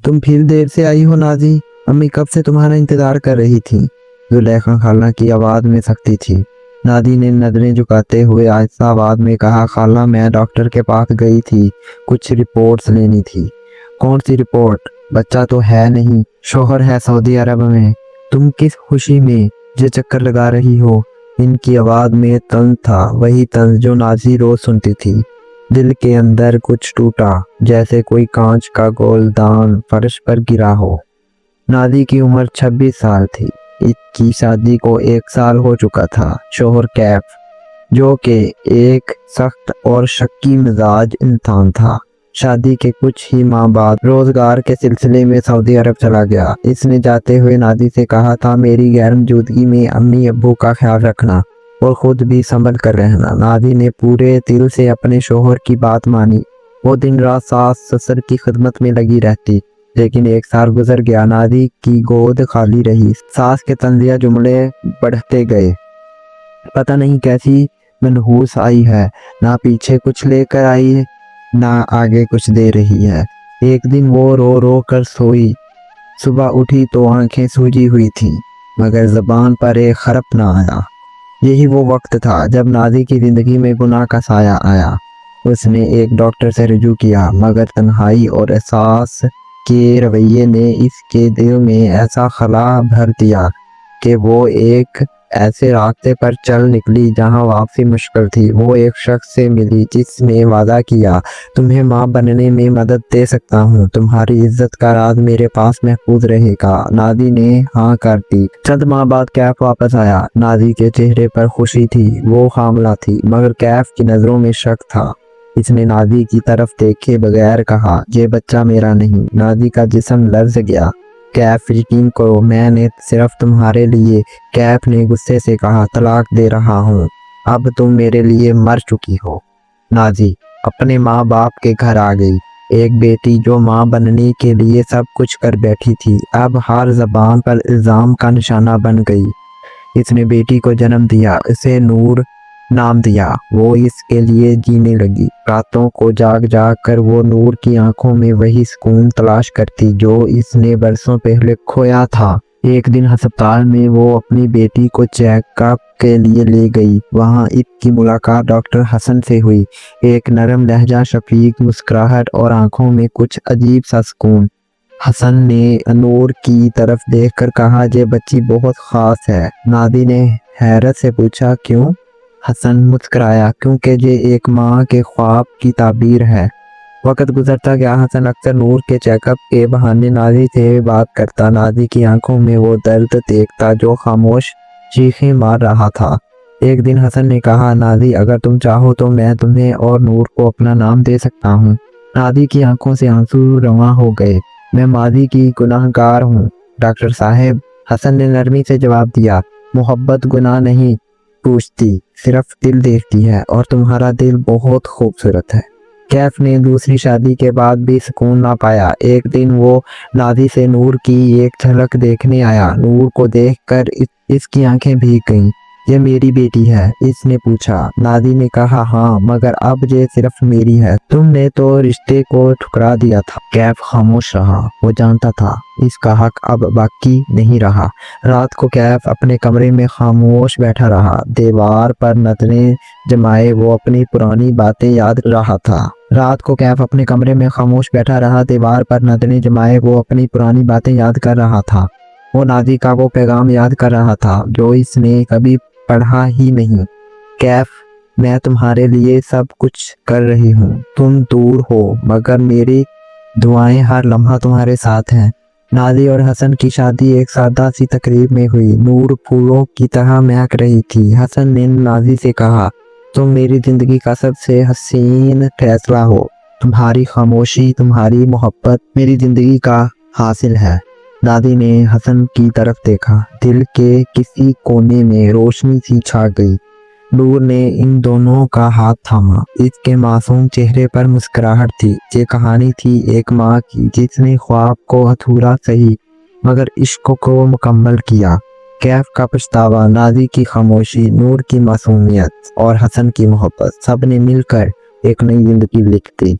तुम फिर देर से आई हो नाजी, अम्मी कब से तुम्हारा इंतजार कर रही थी। जुलेखा खाला की आवाज में सख्ती थी। नादी ने नजरें झुकाते हुए आहिस्ता आवाज में कहा, खाला मैं डॉक्टर के पास गई थी, कुछ रिपोर्ट्स लेनी थी। कौन सी रिपोर्ट? बच्चा तो है नहीं, शोहर है सऊदी अरब में। तुम किस खुशी में ये चक्कर लगा रही हो? इनकी आवाज में तंज था, वही तंज जो नाजी रोज सुनती थी। दिल के अंदर कुछ टूटा, जैसे कोई कांच का गोलदान फर्श पर गिरा हो। नादी की उम्र 26 साल थी। इसकी शादी को 1 साल हो चुका था। शोहर कैफ, जो कि एक सख्त और शक्की मिजाज इंसान था, शादी के कुछ ही माह बाद रोजगार के सिलसिले में सऊदी अरब चला गया। इसने जाते हुए नादी से कहा था, मेरी गैर मौजूदगी में अम्मी अब्बू का ख्याल रखना और खुद भी संभल कर रहना। नादी ने पूरे दिल से अपने शोहर की बात मानी। वो दिन रात सास ससुर की खिदमत में लगी रहती। लेकिन 1 साल गुजर गया, नादी की गोद खाली रही। सास के तंजिया जुमले बढ़ते गए। पता नहीं कैसी मनहूस आई है, ना पीछे कुछ लेकर आई है, ना आगे कुछ दे रही है। एक दिन वो रो रो कर सोई। सुबह उठी तो आंखें सूजी हुई थी, मगर जबान पर एक हरफ ना आया। यही वो वक्त था जब नादी की जिंदगी में गुनाह का साया आया। उसने एक डॉक्टर से रुजू किया, मगर तन्हाई और एहसास के रवैये ने इसके दिल में ऐसा खला भर दिया कि वो एक ऐसे रास्ते पर चल निकली जहां वापसी मुश्किल थी। वो एक शख्स से मिली जिसने वादा किया, तुम्हें माँ बनने में मदद दे सकता हूँ, तुम्हारी इज्जत का राज मेरे पास महफूज रहेगा। नादी ने हाँ कर दी। चंद माह बाद कैफ वापस आया। नादी के चेहरे पर खुशी थी, वो हामला थी, मगर कैफ की नजरों में शक था। इसने नादी की तरफ देखे बगैर कहा, ये बच्चा मेरा नहीं। नादी का जिस्म लर्ज गया। कैफ, यकीन करो, मैंने सिर्फ तुम्हारे लिए। कैफ ने गुस्से से कहा, तलाक दे रहा हूँ, अब तुम मेरे लिए मर चुकी हो। नाजी अपने माँ बाप के घर आ गई। एक बेटी जो माँ बनने के लिए सब कुछ कर बैठी थी, अब हर जबान पर इल्जाम का निशाना बन गई। इसने बेटी को जन्म दिया, इसे नूर नाम दिया। वो इसके लिए जीने लगी। रातों को जाग जाग कर वो नूर की आंखों में वही सुकून तलाश करती जो इसने बरसों पहले खोया था। एक दिन अस्पताल में वो अपनी बेटी को चेकअप के लिए ले गई। वहां इसकी मुलाकात डॉक्टर हसन से हुई। एक नरम लहजा, शफीक मुस्कुराहट और आंखों में कुछ अजीब सा सुकून। हसन ने नूर की तरफ देखकर कहा, ये बच्ची बहुत खास है। नादी ने हैरत से पूछा, क्यों? हसन मुस्कुराया, क्योंकि ये एक माँ के ख्वाब की ताबीर है। वक्त गुजरता गया। हसन अक्सर नूर के चेकअप के बहाने नादी से बात करता। नादी की आंखों में वो दर्द देखता जो खामोश चीखें मार रहा था। एक दिन हसन ने कहा, नादी अगर तुम चाहो तो मैं तुम्हें और नूर को अपना नाम दे सकता हूँ। नादी की आंखों से आंसू रवां हो गए। मैं मादी की गुनाहगार हूँ डॉक्टर साहब, हसन ने नरमी से जवाब दिया। मोहब्बत गुनाह नहीं पूछती, सिर्फ दिल देखती है, और तुम्हारा दिल बहुत खूबसूरत है। कैफ ने दूसरी शादी के बाद भी सुकून ना पाया। एक दिन वो नादी से नूर की एक झलक देखने आया। नूर को देखकर इसकी आंखें भीग गईं। ये मेरी बेटी है? इसने पूछा। नादी ने कहा, हाँ, मगर अब ये सिर्फ मेरी है। तुमने तो रिश्ते को ठुकरा दिया था। कैफ खामोश रहा। वो जानता था इसका हक अब बाकी नहीं रहा। रात को कैफ अपने कमरे में खामोश बैठा रहा। दीवार पर नजरें जमाए वो अपनी पुरानी बातें याद रहा था। रात को कैफ अपने कमरे में खामोश बैठा रहा। दीवार पर नजरें जमाए वो अपनी पुरानी बातें याद कर रहा था। वो नादी का वो पैगाम याद कर रहा था जो इसने कभी पढ़ा ही नहीं। कैफ, मैं तुम्हारे लिए सब कुछ कर रही हूँ। तुम दूर हो मगर मेरी दुआएं हर लम्हा तुम्हारे साथ हैं। नादी और हसन की शादी एक सादा सी तकरीब में हुई। नूर फूलों की तरह महक रही थी। हसन ने नादी से कहा, तुम मेरी जिंदगी का सबसे हसीन फैसला हो। तुम्हारी खामोशी, तुम्हारी मोहब्बत मेरी जिंदगी का हासिल है। नादी ने हसन की तरफ देखा। दिल के किसी कोने में रोशनी सी छा गई। नूर ने इन दोनों का हाथ थामा। इसके मासूम चेहरे पर मुस्कुराहट थी। ये कहानी थी एक माँ की जिसने ख्वाब को अधूरा सही मगर इश्क को मुकम्मल किया। कैफ का पछतावा, नादी की खामोशी, नूर की मासूमियत और हसन की मोहब्बत, सब ने मिलकर एक नई जिंदगी लिख दी।